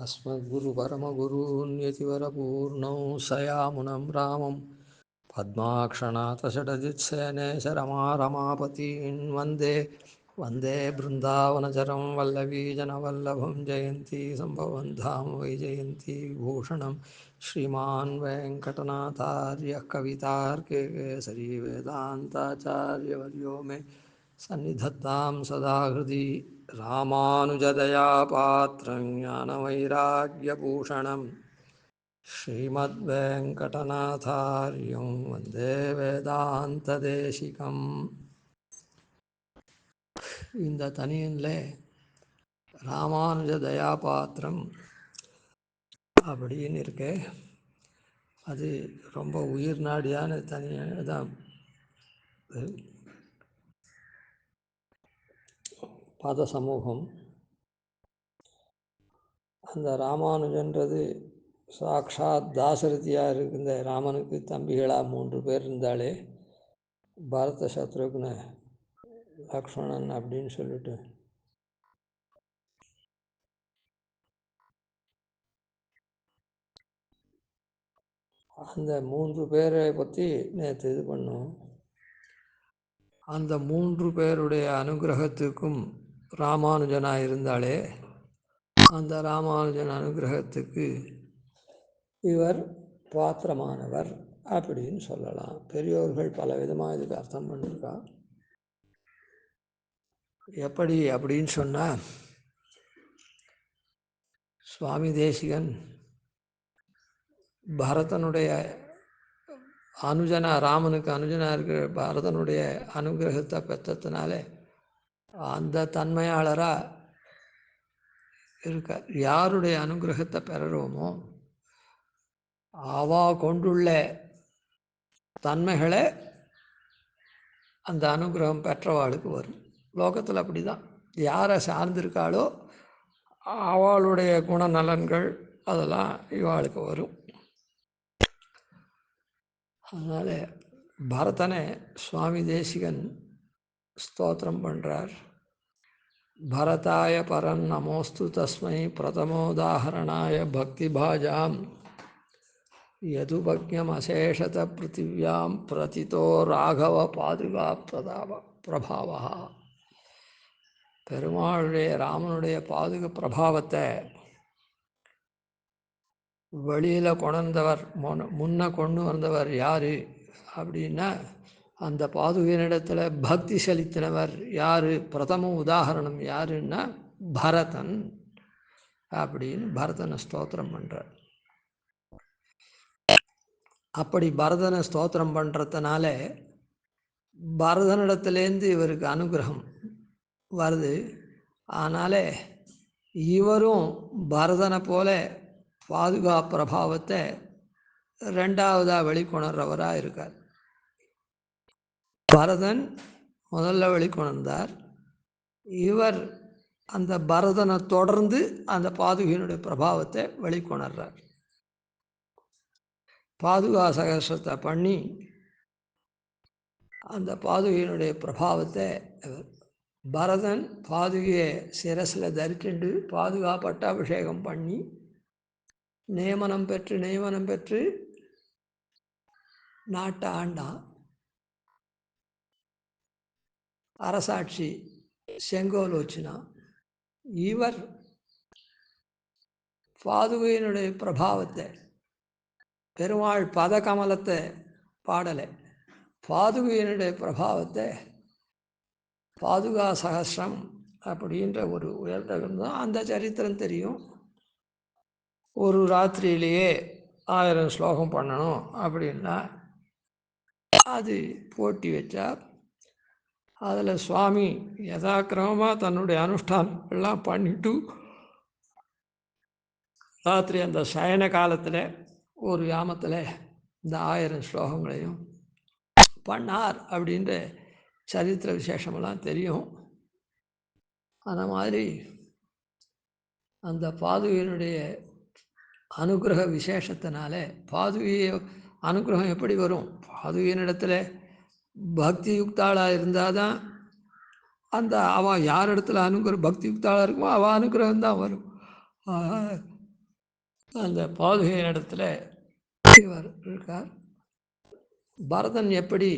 अस्मद्गुरुपरमगुरून् यतिवरपूर्णौ सयामुनं रामं पद्माक्षनाथषडजित्सेनेशरमारमापतीन् वन्दे वन्दे बृन्दावनचरं वल्लवीजनवल्लभं जयन्ती सम्भवं धाम वैजयन्ती भूषणं श्रीमान् वेङ्कटनाथार्यः कवितार्किकेसरी वेदान्ताचार्यवर्यो मे सन्निधत्तां सदा हृदि रामानुजदयापात्रं ज्ञानवैराग्यभूषणं श्रीमद्वेङ्कटनाथार्यं वन्दे வேதாந்ததேசிகம். இந்த தனியனில் ராமானுஜ தயாபாத்திரம் அப்படின்னு இருக்கு. அது ரொம்ப உயிர் நாடியான தனியாக தான். பத சமூகம் அந்த ராமானுஜன்றது சாக்ஷாத் தாசரதியாக இருந்த ராமனுக்கு தம்பிகளாக 3 பேர் இருந்தாலே, பரத, சத்ருக்ன, லக்ஷ்மணன் அப்படின்னு சொல்லிட்டு அந்த 3 பேரை பற்றி நேற்று இது பண்ணோம். அந்த 3 பேருடைய அனுகிரகத்துக்கும் ராமானுஜனாக இருந்தாலே அந்த ராமானுஜன் அனுகிரகத்துக்கு இவர் பாத்திரமானவர் அப்படின்னு சொல்லலாம். பெரியோர்கள் பல விதமாக இதுக்கு அர்த்தம் பண்ணியிருக்கா. எப்படி அப்படின்னு சொன்னால், சுவாமி தேசிகன் பரதனுடைய அனுஜனா, ராமனுக்கு அனுஜனாக இருக்கிற பரதனுடைய அனுகிரகத்தை பெற்றதுனால அந்த தன்மையாளராக இருக்க. யாருடைய அனுகிரகத்தை பெறுறோமோ அவா கொண்டுள்ள தன்மைகளை அந்த அனுகிரகம் பெற்றவாளுக்கு வரும். லோகத்தில் அப்படி தான். யாரை சார்ந்திருக்காளோ அவளுடைய குணநலன்கள் அதெல்லாம் இவாளுக்கு வரும். அதனால் பரதனை சுவாமி தேசிகன் ஸ்தோத்திரம் பண்ணுறார். பரதாய பரன் நமோஸ்து தஸ்மை பிரதமோதாஹரணாய பக்தி பாஜாம் யதுபக்ஞம் அசேஷத பிருத்திவியாம் பிரதிதோ ராகவ பாதுகா பிரபாவா. பெருமாளுடைய ராமனுடைய பாதுக பிரபாவத்தை வெளியில் கொண்டவர், முன்ன கொண்டு வந்தவர் யார் அப்படின்னா, அந்த பாதுகையினிடத்தில் பக்தி செலுத்தினவர் யார், பிரதம உதாரணம் யாருன்னா பரதன் அப்படின்னு பரதனை ஸ்தோத்திரம் பண்ணுறார். அப்படி பரதனை ஸ்தோத்திரம் பண்ணுறதுனால பரதனிடத்துலேருந்து இவருக்கு அனுகிரகம் வருது. அதனால் இவரும் பரதனை போல பாதுகா பிரபாவத்தை 2வதாக வெளிக்கொணர்றவராக இருக்கார். பரதன் முதல்ல வெளிக்கொணர்ந்தார். இவர் அந்த பரதனை தொடர்ந்து அந்த பாதுகையினுடைய பிரபாவத்தை வெளிக்கொணர்றார். பாதுகா சகஸ்ரத்தை பண்ணி அந்த பாதுகையினுடைய பிரபாவத்தை பரதன் பாதுகையை சிரசில் தரிச்சுண்டு பாதுகா பட்டாபிஷேகம் பண்ணி நியமனம் பெற்று நாட்டை ஆண்டான். அரசாட்சி செங்கோல் வச்சுனான். இவர் பாதுகையினுடைய பிரபாவத்தை, பெருமாள் பதகமலத்தை பாடலை, பாதுகையினுடைய பிரபாவத்தை பாதுகா சகஸ்ரம் அப்படின்ற ஒரு உயர்ந்தகம் தான். அந்த சரித்திரம் தெரியும். ஒரு ராத்திரியிலேயே 1000 ஸ்லோகம் பண்ணணும் அப்படின்னா அது போட்டி வச்சார். அதில் சுவாமி யதாக்கிரமமாக தன்னுடைய அனுஷ்டானம் எல்லாம் பண்ணிட்டு ராத்திரி அந்த சயன காலத்தில் ஒரு யாமத்தில் இந்த 1000 ஸ்லோகங்களையும் பண்ணார் அப்படின்ற சரித்திர விசேஷமெல்லாம் தெரியும். அந்த மாதிரி அந்த பாதுகையினுடைய அனுகிரக விசேஷத்தினால, பாதுகைய அனுகிரகம் எப்படி வரும்? பாதுகையினிடத்தில் பக்தி யுக்தாளாக இருந்தால் தான் அந்த அவள் யார் இடத்துல பக்தி யுக்தாளாக இருக்குமோ அவள் அனுகிரகம் தான் வரும். அந்த பாதுகை இடத்துல இவர் இருக்கார். பரதன் எப்படி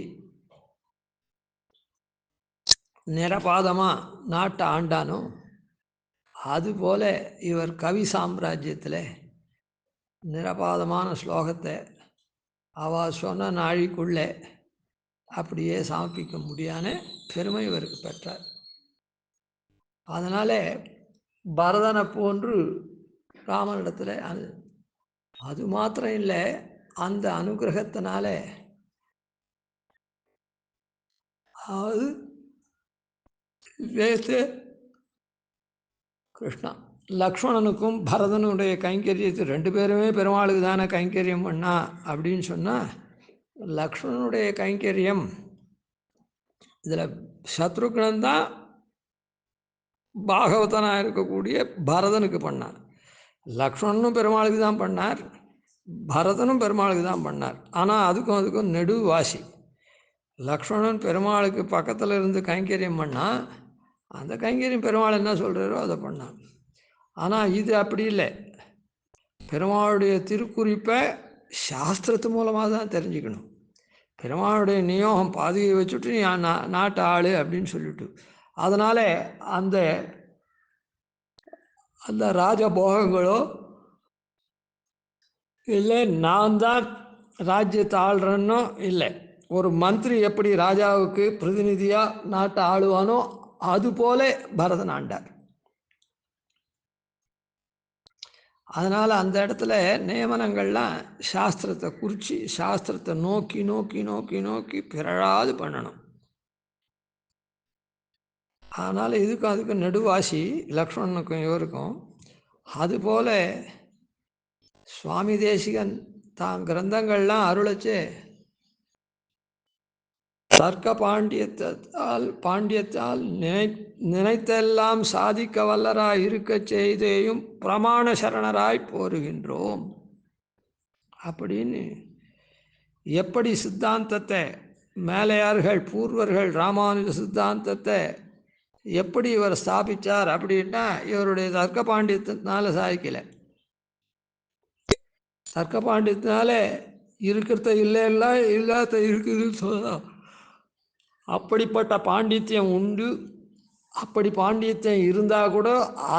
நிரபாதமாக நாட்டை ஆண்டானோ அதுபோல இவர் கவி சாம்ராஜ்யத்தில் நிரபாதமான ஸ்லோகத்தை அவள் சொன்ன நாழிக்குள்ளே அப்படியே சமர்ப்பிக்க முடியாத பெருமை இவருக்கு பெற்றார். அதனால் பரதனை போன்று ராமனிடத்தில் அது மாத்திரம் இல்லை, அந்த அனுகிரகத்தினால அது வேத்து கிருஷ்ணா லக்ஷ்மணனுக்கும் பரதனுடைய கைங்கரியத்தை 2 பேருமே பெருமாளுக்கு தானே கைங்கரியம் பண்ணா அப்படின்னு சொன்னால், லக்ஷ்மணனுடைய கைங்கரியம் இதில் சத்ருக்னன் தான் பாகவதனாக இருக்கக்கூடிய பரதனுக்கு பண்ணார். லக்ஷ்மணனும் பெருமாளுக்கு தான் பண்ணார், பரதனும் பெருமாளுக்கு தான் பண்ணார். ஆனால் அதுக்கும் நெடுவாசி. லக்ஷ்மணன் பெருமாளுக்கு பக்கத்தில் இருந்து கைங்கரியம் பண்ணால் அந்த கைங்கரியம் பெருமாள் என்ன சொல்கிறாரோ அதை பண்ணான். ஆனால் இது அப்படி இல்லை. பெருமாளுடைய திருக்குறிப்பை சாஸ்திரத்து மூலமாக தான் தெரிஞ்சுக்கணும். பெருமாளுடைய நியோகம் பாதுகை வச்சுட்டு நீ நாட்டு ஆள் அப்படின்னு சொல்லிட்டு, அதனால் அந்த அந்த ராஜபோகங்களோ இல்லை நான் தான் ராஜ்யத்தை ஆள்றேன்னோ இல்லை. ஒரு மந்திரி எப்படி ராஜாவுக்கு பிரதிநிதியாக நாட்டை ஆளுவானோ அதுபோல பரதன் ஆண்டார். அதனால் அந்த இடத்துல நியமனங்கள்லாம் சாஸ்திரத்தை குறித்து சாஸ்திரத்தை நோக்கி நோக்கி நோக்கி நோக்கி பிறழாது பண்ணணும். அதனால் அதுக்கு நெடுவாசி லக்ஷ்மணனுக்கும் இவருக்கும். அதுபோல் சுவாமி தேசிகன் தான் கிரந்தங்கள்லாம் அருளச்சு தர்க்க பாண்டியத்தால் நினைத்தெல்லாம் சாதிக்க வல்லராய் இருக்க செய்தேயும் பிரமாண சரணராய் போருகின்றோம் அப்படின்னு எப்படி சித்தாந்தத்தை மேலையார்கள் பூர்வர்கள் ராமானுஜ சித்தாந்தத்தை எப்படி இவர் ஸ்தாபித்தார் அப்படின்னா இவருடைய தர்க்க பாண்டியத்தினால சாதிக்கலை. தர்க்க பாண்டியத்தினால இருக்கிறத இல்லை இல்லாத இருக்குதுன்னு சொல்லலாம். அப்படிப்பட்ட பாண்டித்யம் உண்டு. அப்படி பாண்டித்யம் இருந்தால் கூட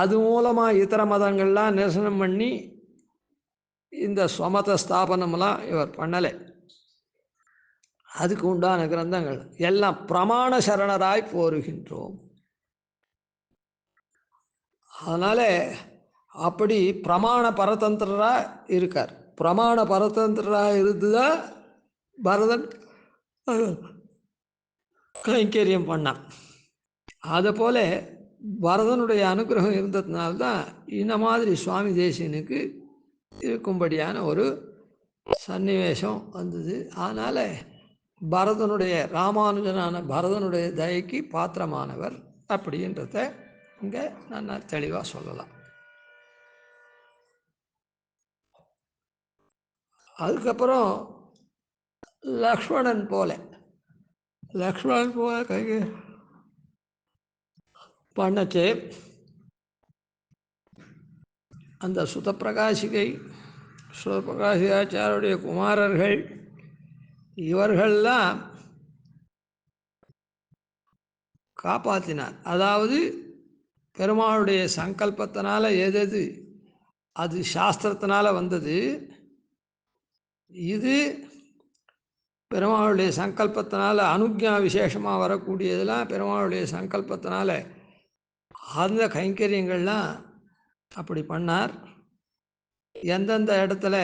அது மூலமாக இதர மதங்கள்லாம் நிரசனம் பண்ணி இந்த ஸ்வமத ஸ்தாபனம்லாம் இவர் பண்ணலை. அதுக்கு உண்டான கிரந்தங்கள் எல்லாம் பிரமாண சரணராய் போருகின்றோம். அதனால் அப்படி பிரமாண பரதந்திரராக இருக்கார். பிரமாண பரதந்திரராக இருந்துதான் பரதன் கைங்கரியம் பண்ணான். அதுபோல் பரதனுடைய அனுகிரகம் இருந்ததுனால்தான் இந்த மாதிரி சுவாமி தேசிகனுக்கு இருக்கும்படியான ஒரு சன்னிவேசம் வந்தது. அதனால் பரதனுடைய ராமானுஜனான பரதனுடைய தயைக்கு பாத்திரமானவர் அப்படின்றத இங்கே நான் தெளிவாக சொல்லலாம். அதுக்கப்புறம் லக்ஷ்மணன் போல கைக்கு பண்ணச்சே அந்த சுதப்பிரகாசிகாச்சாருடைய குமாரர்கள் இவர்கள்லாம் காப்பாற்றினார். அதாவது பெருமாளுடைய சங்கல்பத்தினால எது அது சாஸ்திரத்தினால வந்தது, இது பெருமாளுடைய சங்கல்பத்தினால அனுஜ்ஞா விசேஷமாக வரக்கூடியதெல்லாம் பெருமாளுடைய சங்கல்பத்தினால அந்த கைங்கரியங்கள்லாம் அப்படி பண்ணார். எந்தெந்த இடத்துல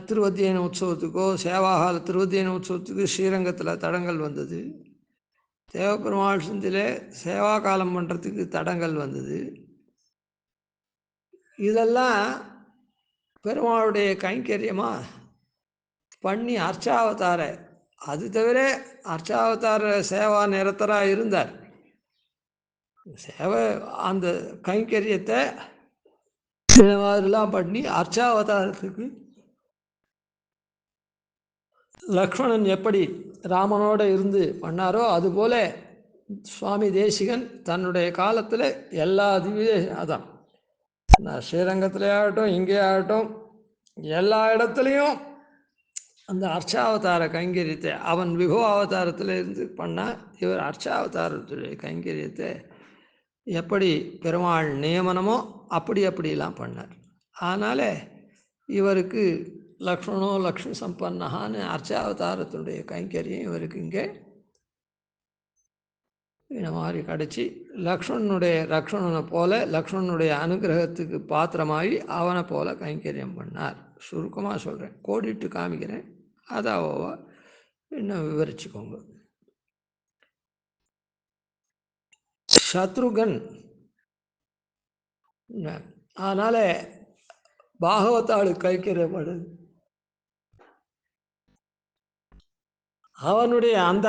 திருவத்தியன உற்சவத்துக்கோ சேவாகால திருவத்தியன உற்சவத்துக்கு ஸ்ரீரங்கத்தில் தடங்கள் வந்தது, தேவப்பெருமாள் சிந்திலே சேவா காலம் பண்ணுறதுக்கு தடங்கள் வந்தது. இதெல்லாம் பெருமாளுடைய கைங்கரியமாக பண்ணி அர்ச்சாவதார, அது தவிர அர்ச்சாவதார சேவா நிரத்தராக இருந்தார். சேவை அந்த கைங்கரியத்தை இந்த மாதிரிலாம் பண்ணி அர்ச்சாவதாரத்துக்கு லக்ஷ்மணன் எப்படி ராமனோடு இருந்து பண்ணாரோ அதுபோல் சுவாமி தேசிகன் தன்னுடைய காலத்தில் எல்லா அதான் ஸ்ரீரங்கத்திலே ஆகட்டும், இங்கே ஆகட்டும், எல்லா இடத்துலையும் அந்த அர்ச்சாவதார கைங்கரியத்தை அவன் விபோ அவதாரத்தில் இருந்து பண்ணால், இவர் அர்ச்சாவதாரத்துடைய கைங்கரியத்தை எப்படி பெருமாள் நியமனமோ அப்படிலாம் பண்ணார். அதனால் இவருக்கு லக்ஷ்மணோ லக்ஷ்மி சம்பன்னஹான்னு அர்ச்சாவதாரத்துடைய கைங்கரியம் இவருக்கு இங்கே இந்த மாதிரி கிடச்சி லக்ஷ்மணனை போல லக்ஷ்மணனுடைய அனுகிரகத்துக்கு பாத்திரமாகி அவனை போல கைங்கரியம் பண்ணார். சுருக்கமாக சொல்கிறேன், கோடிட்டு காமிக்கிறேன், அதை இன்னும் விவரிச்சுக்கோங்க. சத்ருகன் அதனால் பாகவதாளு கைங்கரியம் பண்ணுது. அவனுடைய அந்த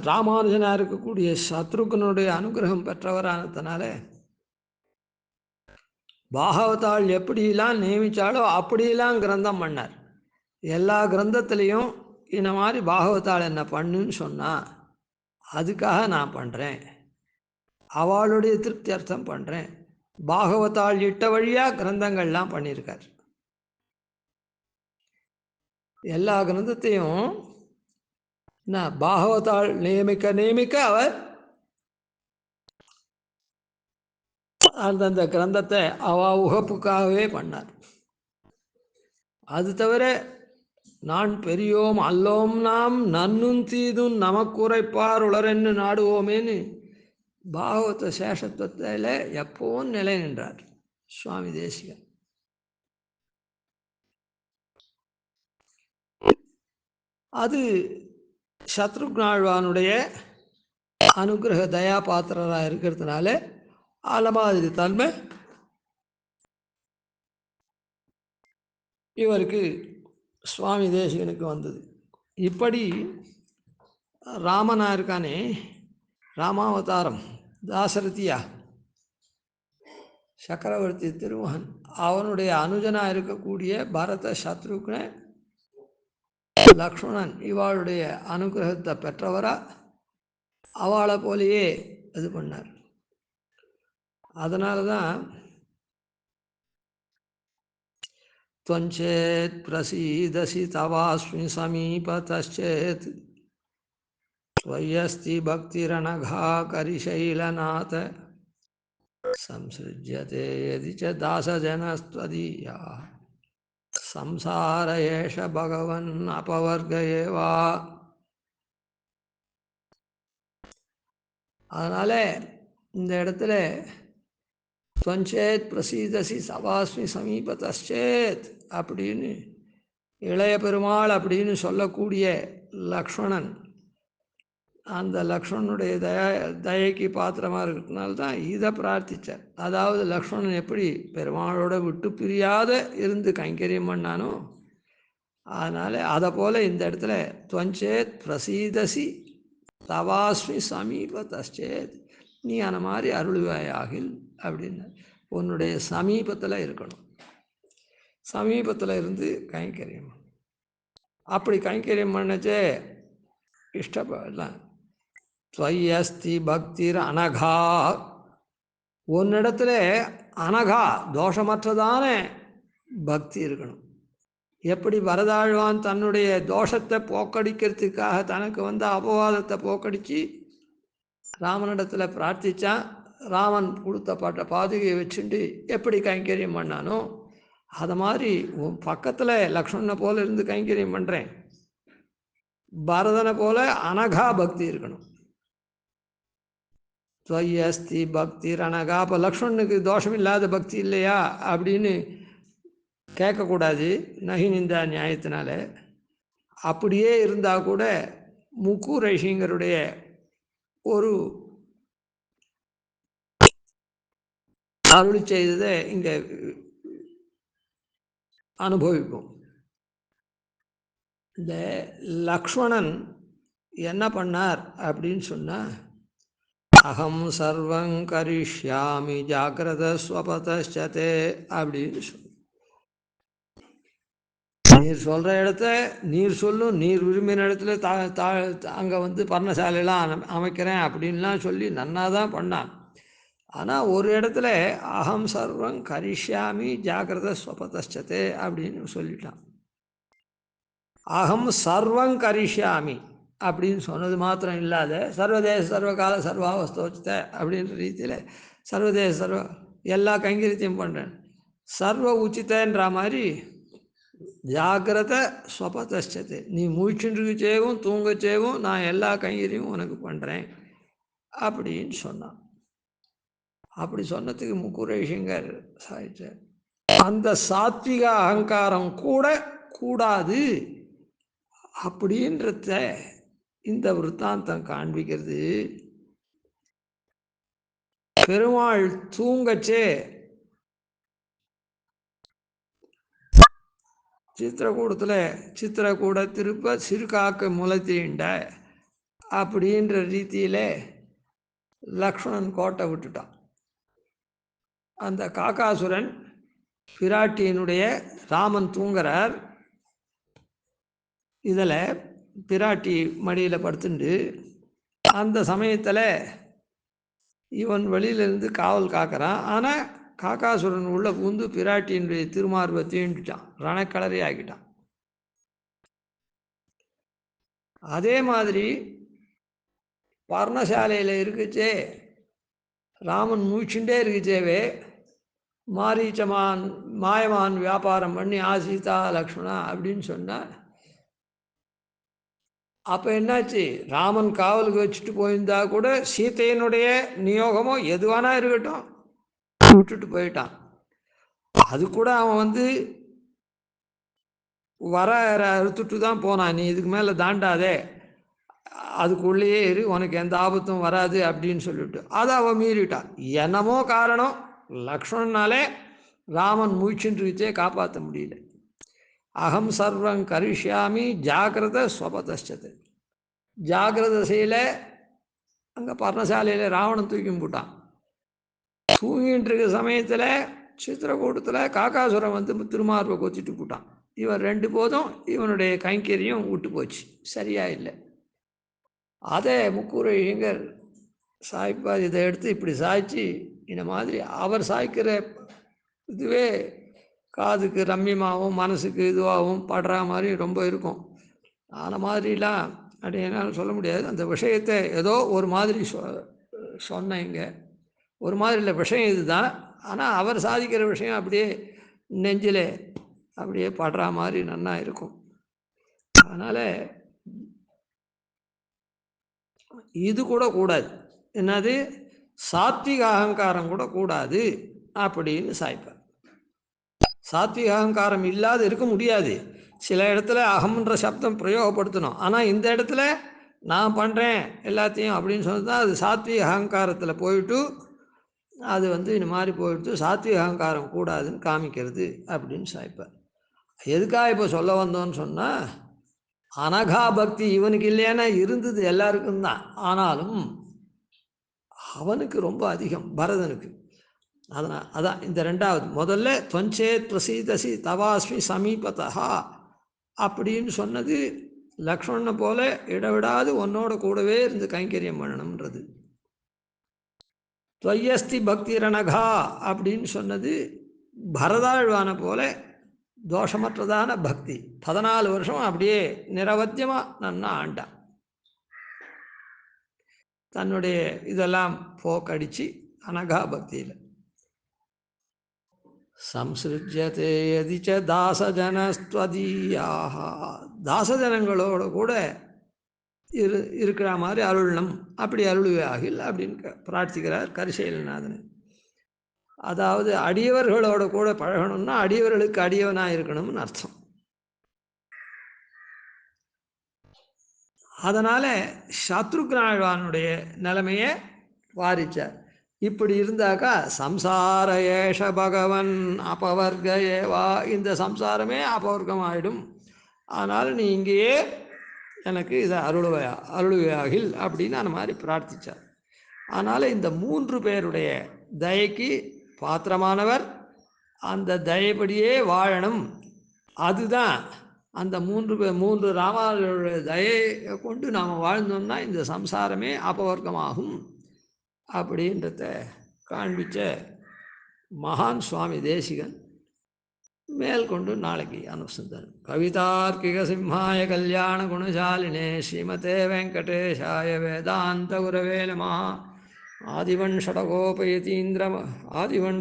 ராமானுஜனாக இருக்கக்கூடிய சத்ருகனுடைய அனுகிரகம் பெற்றவரானதுனால பாகவதாள் எப்படிலாம் நியமித்தாலோ அப்படிலாம் கிரந்தம் பண்ணார். எல்லா கிரந்தத்துலேயும் இந்த மாதிரி பாகவதாள் என்ன பண்ணுன்னு சொன்னால் அதுக்காக நான் பண்ணுறேன், அவளுடைய திருப்தி அர்த்தம் பண்ணுறேன். பாகவதாள் இட்ட வழியாக கிரந்தங்கள்லாம் பண்ணியிருக்கார். எல்லா கிரந்தத்தையும் பாகவதாள் நியமிக்க அவர் அந்தந்த கிரந்தத்தை உகப்புக்காகவே பண்ணார். அது தவிர நான் பெரியோம் அல்லோம் நாம் நன்னும் தீதும் நமக்குரைப்பார் உளரென்னு நாடுவோமேன்னு பாகவத சேஷத்துவத்தில் எப்பவும் நிலை நின்றார் சுவாமி தேசிகன். அது சத்ருக்னாழ்வானுடைய அனுகிரக தயா பாத்திரராக இருக்கிறதுனால அலமாதிரி தன்மை இவருக்கு சுவாமி தேசிகனுக்கு வந்தது. இப்படி ராமனா இருக்கானே, ராமாவதாரம் தாசரதியா சக்கரவர்த்தி திருமகன், அவனுடைய அனுஜனாக இருக்கக்கூடிய பரத சத்ருக்ன லக்ஷ்மணன் இவாளுடைய அனுகிரகத்தை பெற்றவரா அவளை போலேயே இது பண்ணார். அதனால தான் त्वञ्चेत् प्रसीदसि तवास्मि समीपतश्चेत् त्वय्यस्ति भक्तिरनघा करिशैलनाथ संसृज्यते यदि च दासजनस्त्वदीया संसार एष भगवन् अपवर्ग एव. அதனால இந்த இடத்துல त्वञ्चेत् प्रसीदसि तवास्मि समीपतश्चेत् அப்படின்னு இளைய பெருமாள் அப்படின்னு சொல்லக்கூடிய லக்ஷ்மணன், அந்த லக்ஷ்மணனுடைய தயைக்கு பாத்திரமாக இருக்கிறதுனால தான் இதை பிரார்த்தித்தார். அதாவது லக்ஷ்மணன் எப்படி பெருமாளோட விட்டு பிரியாத இருந்து கைங்கரியம் பண்ணானோ, அதனால் அதை போல் இந்த இடத்துல त्वञ्चेत् பிரசீதசி தவாஸ்மி சமீபதச்சேத், நீ அந்த மாதிரி அருள்வாயாகில் அப்படின்னு உன்னுடைய சமீபத்தில் இருக்கணும். சமீபத்தில் இருந்து கைங்கரியம், அப்படி கைங்கரியம் பண்ணச்சே இஷ்டப்படலாம். त्वय्यस्ति பக்திர் அனகா, உன்னிடத்துல அனகா தோஷமற்றதான பக்தி இருக்கணும். எப்படி வரதாழ்வான் தன்னுடைய தோஷத்தை போக்கடிக்கிறதுக்காக தனக்கு வந்த அபவாதத்தை போக்கடித்து ராமனிடத்தில் பிரார்த்தித்தான், ராமன் கொடுத்த பாதுகையை வச்சுட்டு எப்படி கைங்கரியம் பண்ணானோ அது மாதிரி உன் பக்கத்தில் லக்ஷ்மணனை போல இருந்து கைங்கரியம் பண்ணுறேன். பரதனை போல அனகா பக்தி இருக்கணும். त्वय्यस्ति பக்திர் அனகா, அப்போ லக்ஷ்மணனுக்கு தோஷம் இல்லாத பக்தி இல்லையா அப்படின்னு கேட்கக்கூடாது நகி நிந்தா நியாயத்தினால. அப்படியே இருந்தால் கூட முக்கூர் ரைஷிங்கருடைய ஒரு அருள் செய்ததை இங்கே அனுபவிப்போம். இந்த லக்ஷ்மணன் என்ன பண்ணார் அப்படின்னு சொன்னால், அகம் சர்வம் கரிஷ்யாமி ஜாகிரத ஸ்வபதே அப்படின்னு சொன்ன. நீர் சொல்கிற இடத்த நீர் சொல்லும், நீர் விரும்பின இடத்துல அங்கே வந்து பர்ணசாலையெல்லாம் அமைக்கிறேன் அப்படின்லாம் சொல்லி நன்னா தான் பண்ணான். ஆனால் ஒரு இடத்துல அகம் சர்வம் கரிஷ்யாமி ஜாகிரத ஸ்வபதச்சதே அப்படின்னு சொல்லிட்டான். அகம் சர்வம் கரிஷ்யாமி அப்படின்னு சொன்னது மாத்திரம் இல்லாத சர்வதேச சர்வகால சர்வாவஸ்தோச்சித்த அப்படின்ற ரீதியில் சர்வதேச சர்வ எல்லா கைங்கரியத்தையும் பண்ணுறேன். சர்வ உச்சித்தன்ற மாதிரி ஜாகிரத ஸ்வபதச்சதே, நீ முழிச்சுருக்கச்சேவும் தூங்கச்சேவும் நான் எல்லா கைங்கரியும் உனக்கு பண்ணுறேன் அப்படின்னு சொன்னான். அப்படி சொன்னதுக்கு முக்குரேஷங்கர் சாதிச்சார். அந்த சாத்விக அகங்காரம் கூட கூடாது அப்படின்றத இந்த விற்த்தாந்தம் காண்பிக்கிறது. பெருமாள் தூங்கச்சே சித்திரக்கூட திருப்ப சிறுகாக்க முளைத்தீண்ட அப்படின்ற ரீதியில் லக்ஷ்மணன் கோட்டை விட்டுட்டான். அந்த காக்காசுரன் பிராட்டியினுடைய ராமன் தூங்குறார், இதில் பிராட்டி மடியில் படுத்துண்டு அந்த சமயத்தில் இவன் வெளியிலேருந்து காவல் காக்கிறான். ஆனால் காக்காசுரன் உள்ள பூந்து பிராட்டியினுடைய திருமார்பை தீண்டுட்டான், ரணக்கலரை ஆக்கிட்டான். அதே மாதிரி பர்ணசாலையில் இருக்குச்சே ராமன் மூச்சுண்டே இருக்குச்சேவே மாரீச்சமான் மாயமான் வியாபாரம் பண்ணி சீதா லக்ஷ்மணா அப்படின்னு சொன்னார். அப்போ என்னாச்சு, ராமன் காவலுக்கு வச்சுட்டு போயிருந்தா கூட சீத்தையினுடைய நியோகமோ எதுவானா இருக்கட்டும் விட்டுட்டு போயிட்டான். அது கூட அவன் வர அறுத்துட்டு தான் போனான், நீ இதுக்கு மேலே தாண்டாதே, அதுக்குள்ளேயே இரு, உனக்கு எந்த ஆபத்தும் வராது அப்படின்னு சொல்லிவிட்டு அதை அவன் மீறிட்டான். என்னமோ காரணம் லக்ஷ்மணனாலே ராமன் முயற்சின்றே காப்பாற்ற முடியல. அகம் சர்வம் கரிஷ்யாமி ஜாகிரத ஸ்வபதச்சது. ஜாகிரத தசையில் அங்கே பர்ணசாலையில் ராவணன் தூக்கி போட்டான். தூங்கிட்டு இருக்க சமயத்தில் சித்திரக்கூட்டத்தில் காக்காசுரம் திருமார்பை கொத்திட்டு போட்டான். இவன் ரெண்டு போதும் இவனுடைய கைங்கரியம் விட்டு போச்சு, சரியா இல்லை. அதே முக்கூரையங்கர் சாய்ப்பார் இதை எடுத்து இப்படி சாய்ச்சி இந்த மாதிரி அவர் சாய்க்கிற இதுவே காதுக்கு ரம்யமாகவும் மனசுக்கு இதுவாகவும் படுற மாதிரி ரொம்ப இருக்கும். அந்த மாதிரிலாம் அப்படி என்னால் சொல்ல முடியாது. அந்த விஷயத்தை ஏதோ ஒரு மாதிரி சொன்னேங்க, ஒரு மாதிரி இல்லை, விஷயம் இதுதான். ஆனால் அவர் சாதிக்கிற விஷயம் அப்படியே நெஞ்சில் அப்படியே படுற மாதிரி நன்னா இருக்கும். அதனால் இது கூட கூடாது, என்னது சாத்விக அகங்காரம் கூட கூடாது அப்படின்னு சாய்ப்பார். சாத்விக அகங்காரம் இல்லாத இருக்க முடியாது. சில இடத்துல அகம்ன்ற சப்தம் பிரயோகப்படுத்தணும். ஆனால் இந்த இடத்துல நான் பண்ணுறேன் எல்லாத்தையும் அப்படின்னு சொன்னது தான் அது சாத்விக அகங்காரத்தில் போயிட்டு அது இந்த மாதிரி போயிட்டு சாத்விக அகங்காரம் கூடாதுன்னு காமிக்கிறது அப்படின்னு சாய்ப்பார். எதுக்காக இப்போ சொல்ல வந்தோன்னு சொன்னால், அனகா பக்தி இவனுக்கு இல்லைன்னா இருந்தது எல்லாருக்கும் தான், ஆனாலும் அவனுக்கு ரொம்ப அதிகம் பரதனுக்கு. அதான் இந்த ரெண்டாவது. முதல்ல துவஞ்சேத் பிரசீதசி தவாஸ்மி சமீபதா அப்படின்னு சொன்னது லக்ஷ்மணனை போல இடவிடாது உன்னோட கூடவே இருந்து கைங்கரியம் பண்ணணும்ன்றது. துவயஸ்தி பக்தி ரணகா அப்படின்னு சொன்னது பரதாழ்வான போல தோஷமற்றதான பக்தி. 14 வருஷம் அப்படியே நிரவத்தியமாக நன்னா ஆண்டான். தன்னுடைய இதெல்லாம் போக்கடிச்சு அனகா பக்தியில் சம்சிருஜ்யதே யதிச்ச தாசஜனஸ்துவதீயாக, தாசஜனங்களோட கூட இருக்கிற மாதிரி அருளணும், அப்படி அருள்வாகில் அப்படின்னு பிரார்த்திக்கிறார் கரிசைலநாதன். அதாவது அடியவர்களோட கூட பழகணும்னா அடியவர்களுக்கு அடியவனாக இருக்கணும்னு அர்த்தம். அதனால் சத்ருக்னாழ்வானுடைய நிலைமையை வாரிச்சார். இப்படி இருந்தாக்கா சம்சார ஏஷ பகவன் அபவர்க ஏவா, இந்த சம்சாரமே அபவர்க்கம் ஆகிடும். அதனால் நீ இங்கேயே எனக்கு இதை அருள்வையாகில் அப்படின்னு அந்த மாதிரி பிரார்த்தித்தார். அதனால் இந்த 3 பேருடைய தயைக்கு பாத்திரமானவர், அந்த தயைப்படியே வாழணும். அதுதான் அந்த 3 ராமானுடைய தயை கொண்டு நாம் வாழ்ந்தோம்னா இந்த சம்சாரமே அபவர்க்கமாகும் அப்படின்றத காண்பிச்ச மகான் சுவாமி தேசிகன் மேற்கொண்டு நாளைக்கு அனுசந்தன். கவிதார்க்கிக சிம்ஹாய கல்யாண குணசாலினே ஸ்ரீமதே வெங்கடேஷாய வேதாந்த குரவே நமः. ஆதிவன்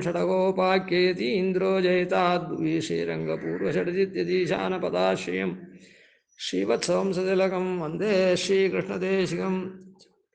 ஷடகோபாக்கியதீந்திரோ ஜெயதாத்புவி ஸ்ரீரங்கபூர்வஷடஜித்யதீசான பதாஸ்ரயம் ஸ்ரீவத்சவம் சதிலகம் வந்தே ஸ்ரீகிருஷ்ணதேசிகம்.